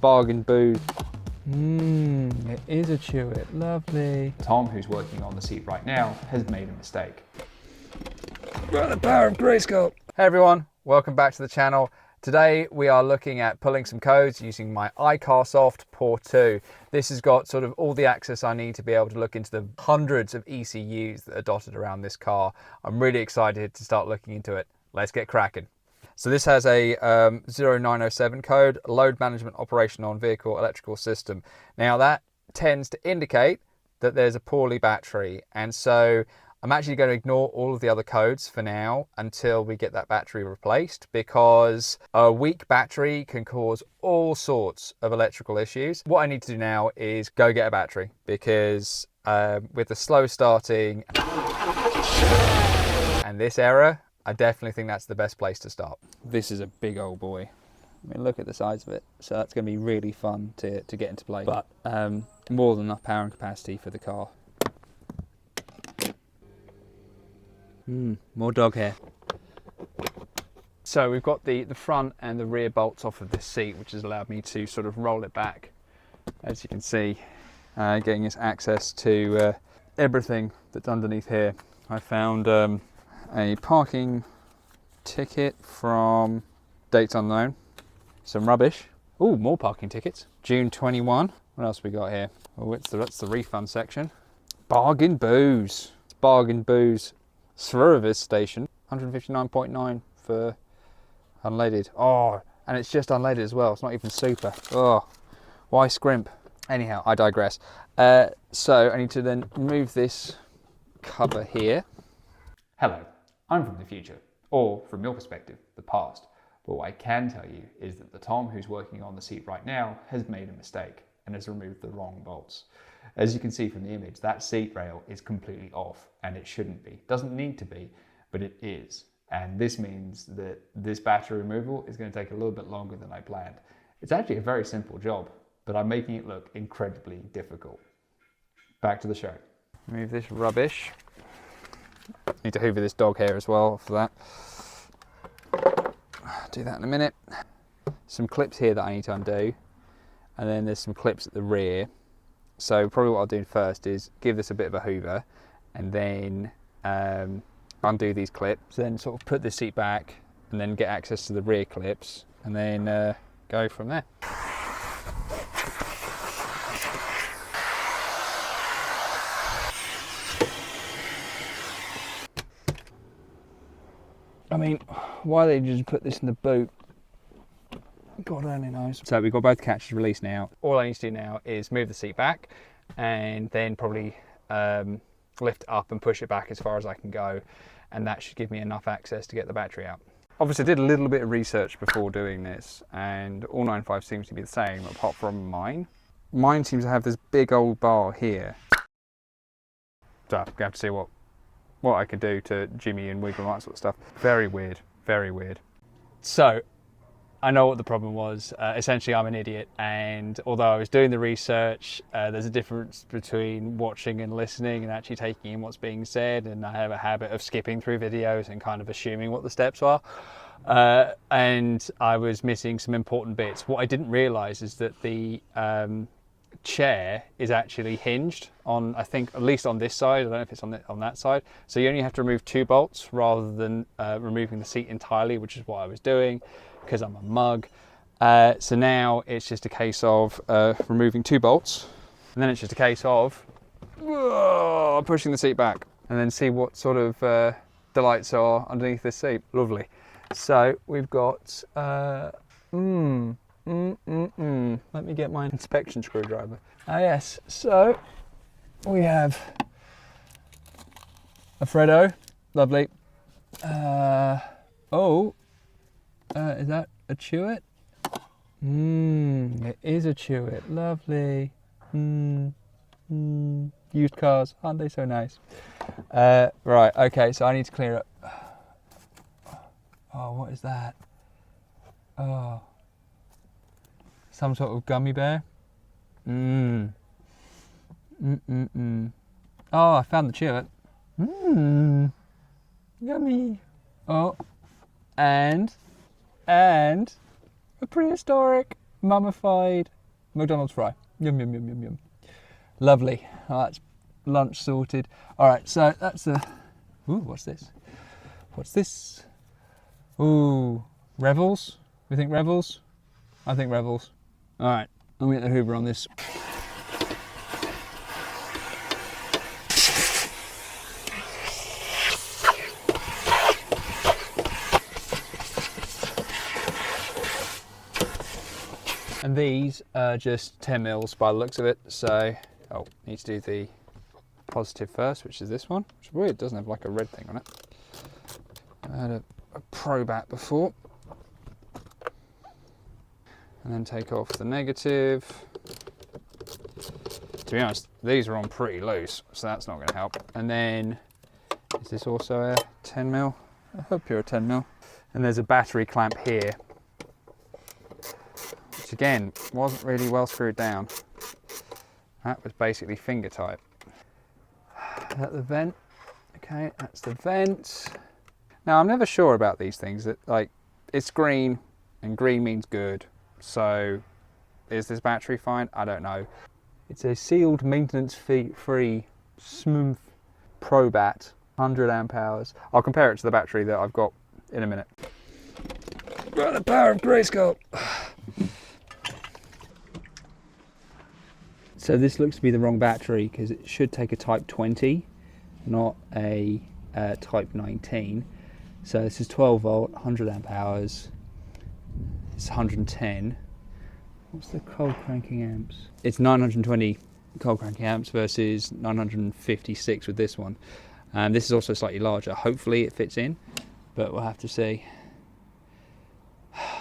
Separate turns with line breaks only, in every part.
bargain booze. It is a Chewit, lovely. Tom, who's working on the seat right now, has made a mistake. Got the power of Grayskull. Hey everyone, welcome back to the channel. Today we are looking at pulling some codes using my iCarsoft Porsche 2. This has got sort of all the access I need to be able to look into the hundreds of ECUs that are dotted around this car. I'm really excited to start looking into it. Let's get cracking. So this has a 0907 code, load management operation on vehicle electrical system. Now that tends to indicate that there's a poorly battery, and so I'm actually going to ignore all of the other codes for now until we get that battery replaced, because a weak battery can cause all sorts of electrical issues. What I need to do now is go get a battery, because with the slow starting and this error, I definitely think that's the best place to start. This is a big old boy. I mean, look at the size of it. So that's going to be really fun to get into play. But more than enough power and capacity for the car. More dog hair. So we've got the front and the rear bolts off of this seat, which has allowed me to sort of roll it back. As you can see, getting us access to everything that's underneath here. I found a parking ticket from dates unknown, some rubbish. Oh, more parking tickets. June 21. What else we got here? Oh, that's the refund section. Bargain booze. It's bargain booze. Service station. 159.9 for unleaded. Oh, and it's just unleaded as well. It's not even super. Oh, why scrimp? Anyhow, I digress. So I need to then remove this cover here. Hello. I'm from the future, or from your perspective, the past. But what I can tell you is that the Tom who's working on the seat right now has made a mistake and has removed the wrong bolts. As you can see from the image, that seat rail is completely off, and it shouldn't be. Doesn't need to be, but it is. And this means that this battery removal is going to take a little bit longer than I planned. It's actually a very simple job, but I'm making it look incredibly difficult. Back to the show. Remove this rubbish. Need to hoover this dog hair as well for that. Do that in a minute. Some clips here that I need to undo, and then there's some clips at the rear. So probably what I'll do first is give this a bit of a hoover, and then undo these clips, then sort of put the seat back, and then get access to the rear clips, and then go from there. I mean, why they just put this in the boot? God only knows. So we've got both catches released now. All I need to do now is move the seat back, and then probably lift it up and push it back as far as I can go, and that should give me enough access to get the battery out. Obviously I did a little bit of research before doing this, and all 9.5 seems to be the same apart from mine. Mine seems to have this big old bar here. So I'm going to have to see what I could do to jimmy and wiggle and that sort of stuff. Very weird, very weird. So, I know what the problem was. Essentially, I'm an idiot, and although I was doing the research, there's a difference between watching and listening and actually taking in what's being said, and I have a habit of skipping through videos and kind of assuming what the steps are. And I was missing some important bits. What I didn't realise is that the chair is actually hinged on, I think, at least on this side. I don't know if it's on that side. So you only have to remove 2 bolts rather than removing the seat entirely, which is what I was doing because I'm a mug. So now it's just a case of removing 2 bolts, and then it's just a case of pushing the seat back, and then see what sort of delights are underneath this seat. Lovely. So we've got let me get my inspection screwdriver. Ah yes, so we have a Freddo, lovely. Is that a Chewit? It is a Chewit, lovely. Used cars, aren't they so nice? Right, okay, so I need to clear up. Oh, what is that? Oh. Some sort of gummy bear. Oh, I found the Chewit. Yummy. Oh, and a prehistoric. mummified McDonald's fry. Yum, yum, yum, yum, yum. Lovely. Oh, that's lunch sorted. All right, so that's the... Ooh, what's this? What's this? Ooh, Revels? We think Revels? I think Revels. All right, I'm gonna get the Hoover on this. And these are just 10 mils by the looks of it. So, oh, need to do the positive first, which is this one. Which is weird, it doesn't have like a red thing on it. I had a Pro Bat before. And then take off the negative. To be honest, these are on pretty loose, so that's not going to help. And then, is this also a 10 mil? I hope you're a 10 mil. And there's a battery clamp here, which again, wasn't really well screwed down. That was basically finger tight. Is that the vent? Okay, that's the vent. Now, I'm never sure about these things. That like, it's green, and green means good. So, is this battery fine? I don't know. It's a sealed, maintenance-free, smooth Pro Bat, 100 amp hours. I'll compare it to the battery that I've got in a minute. By the power of Grayskull. So this looks to be the wrong battery because it should take a Type 20, not a Type 19. So this is 12 volt, 100 amp hours. It's 110. What's the cold cranking amps? It's 920 cold cranking amps versus 956 with this one. This is also slightly larger. Hopefully it fits in, but we'll have to see.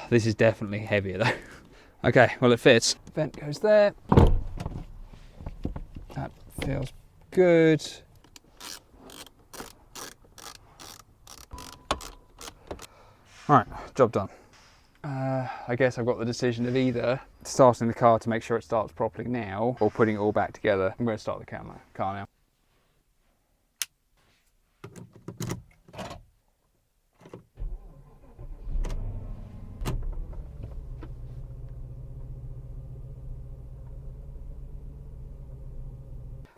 This is definitely heavier though. Okay, well it fits. Vent goes there. That feels good. All right, job done. I guess I've got the decision of either starting the car to make sure it starts properly now or putting it all back together. I'm going to start the car now.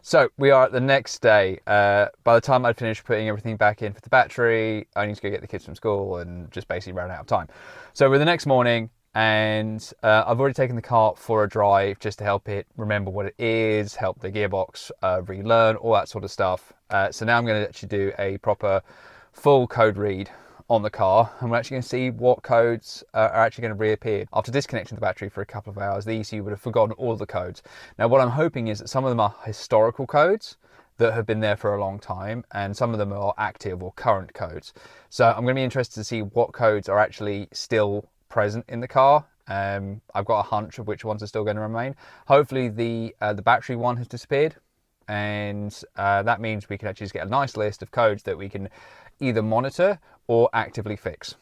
So we are at the next day. By the time I'd finished putting everything back in for the battery, I need to go get the kids from school and just basically ran out of time. So we're the next morning and I've already taken the car for a drive just to help it remember what it is, help the gearbox relearn, all that sort of stuff. So now I'm going to actually do a proper full code read on the car, and we're actually going to see what codes are actually going to reappear. After disconnecting the battery for a couple of hours, the ECU would have forgotten all of the codes. Now what I'm hoping is that some of them are historical codes that have been there for a long time, and some of them are active or current codes. So I'm going to be interested to see what codes are actually still present in the car. I've got a hunch of which ones are still going to remain. Hopefully the battery one has disappeared, and that means we can actually just get a nice list of codes that we can either monitor or actively fix.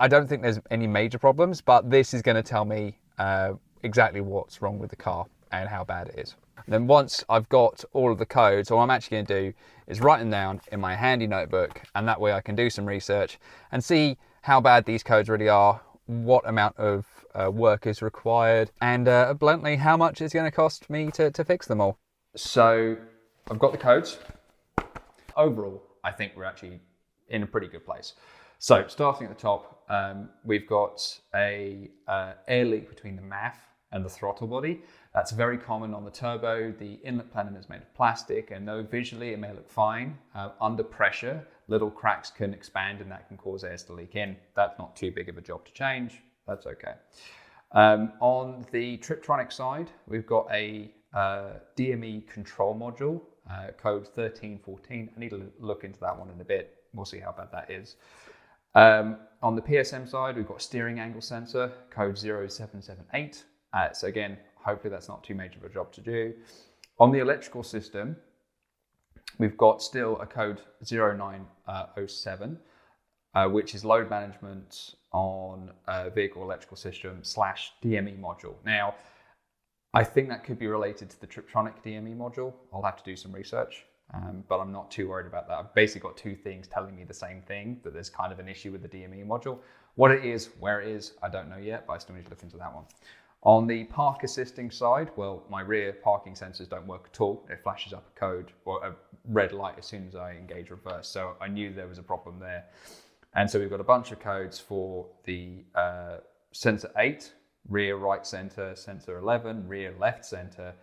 I don't think there's any major problems, but this is going to tell me exactly what's wrong with the car and how bad it is. And then once I've got all of the codes, all I'm actually going to do is write them down in my handy notebook, and that way I can do some research and see how bad these codes really are, what amount of work is required, and bluntly how much it's going to cost me to fix them all. So I've got the codes. Overall, I think we're actually in a pretty good place. So starting at the top, we've got a air leak between the MAF and the throttle body. That's very common on the turbo. The inlet plenum is made of plastic, and though visually it may look fine, under pressure, little cracks can expand and that can cause air to leak in. That's not too big of a job to change. That's okay. On the Triptronic side, we've got a DME control module, code 1314. I need to look into that one in a bit. We'll see how bad that is. On the PSM side, we've got a steering angle sensor, code 0778. So again, hopefully that's not too major of a job to do. On the electrical system, we've got still a code 0907, which is load management on vehicle electrical system / DME module. Now, I think that could be related to the Triptronic DME module. I'll have to do some research, but I'm not too worried about that. I've basically got two things telling me the same thing, that there's kind of an issue with the DME module. What it is, where it is, I don't know yet, but I still need to look into that one. On the park assisting side, well, my rear parking sensors don't work at all. It flashes up a code or a red light as soon as I engage reverse. So I knew there was a problem there. And so we've got a bunch of codes for the sensor 8, rear right center, sensor 11, rear left center,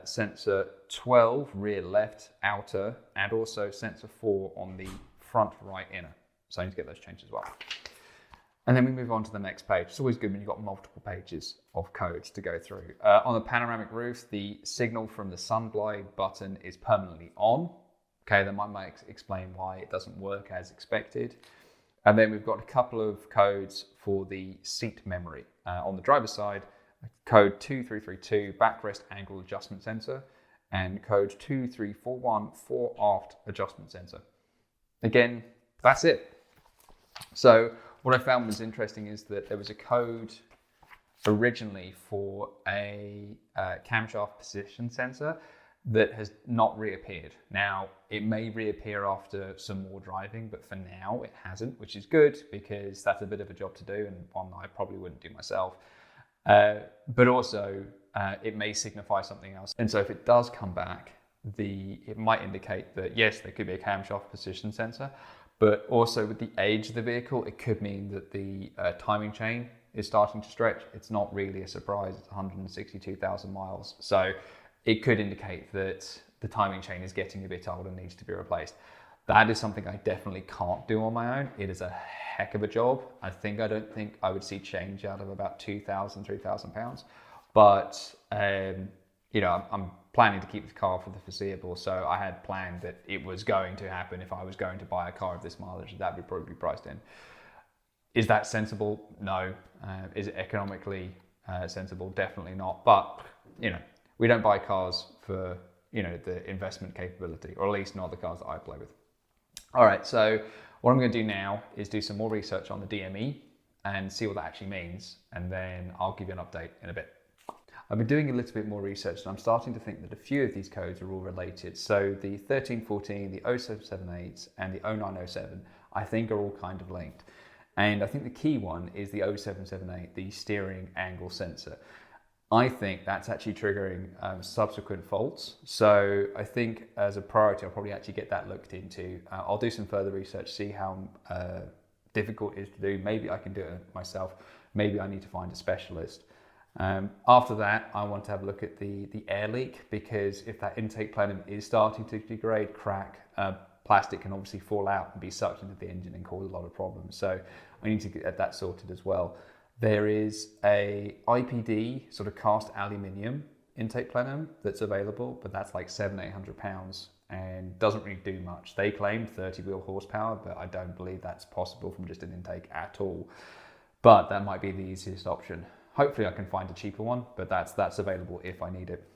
sensor 12, rear left outer, and also sensor 4 on the front right inner. So I need to get those changed as well. And then we move on to the next page. It's always good when you've got multiple pages of codes to go through. On the panoramic roof, the signal from the sunblind button is permanently on. Okay, that might explain why it doesn't work as expected. And then we've got a couple of codes for the seat memory. On the driver's side, code 2332 backrest angle adjustment sensor and code 2341 fore aft adjustment sensor. Again, that's it. So what I found was interesting is that there was a code originally for a camshaft position sensor that has not reappeared. Now, it may reappear after some more driving, but for now it hasn't, which is good because that's a bit of a job to do and one that I probably wouldn't do myself. But also, it may signify something else. And so if it does come back, it might indicate that yes, there could be a camshaft position sensor, but also with the age of the vehicle, it could mean that the timing chain is starting to stretch. It's not really a surprise. It's 162,000 miles. So it could indicate that the timing chain is getting a bit old and needs to be replaced. That is something I definitely can't do on my own. It is a heck of a job. I don't think I would see change out of about 2,000, 3,000 pounds. But, I'm planning to keep the car for the foreseeable. So I had planned that it was going to happen if I was going to buy a car of this mileage. That would probably be priced in. Is that sensible? No. Is it economically sensible? Definitely not. But, we don't buy cars for, the investment capability, or at least not the cars that I play with. All right, so what I'm going to do now is do some more research on the DME and see what that actually means, and then I'll give you an update in a bit. I've been doing a little bit more research and I'm starting to think that a few of these codes are all related. So the 1314, the 0778 and the 0907, I think are all kind of linked. And I think the key one is the 0778, the steering angle sensor. I think that's actually triggering subsequent faults. So I think as a priority, I'll probably actually get that looked into. I'll do some further research, see how difficult it is to do. Maybe I can do it myself. Maybe I need to find a specialist. After that, I want to have a look at the air leak, because if that intake plenum is starting to degrade, crack, plastic can obviously fall out and be sucked into the engine and cause a lot of problems. So I need to get that sorted as well. There is a IPD sort of cast aluminium intake plenum that's available, but that's like £700-800 and doesn't really do much. They claim 30 wheel horsepower, but I don't believe that's possible from just an intake at all. But that might be the easiest option. Hopefully I can find a cheaper one, but that's available if I need it.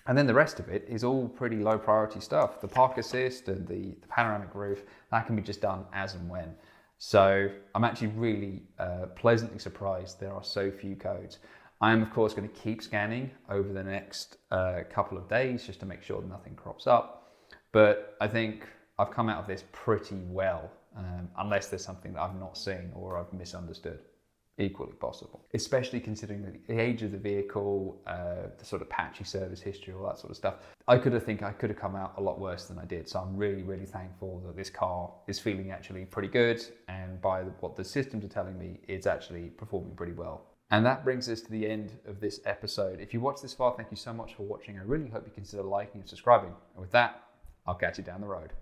And then the rest of it is all pretty low priority stuff. The park assist and the panoramic roof, that can be just done as and when. So I'm actually really pleasantly surprised there are so few codes. I am of course going to keep scanning over the next couple of days just to make sure nothing crops up. But I think I've come out of this pretty well, unless there's something that I've not seen or I've misunderstood. Equally possible, especially considering the age of the vehicle, the sort of patchy service history, all that sort of stuff. I could have come out a lot worse than I did. So I'm really, really thankful that this car is feeling actually pretty good. And by what the systems are telling me, it's actually performing pretty well. And that brings us to the end of this episode. If you watched this far, thank you so much for watching. I really hope you consider liking and subscribing. And with that, I'll catch you down the road.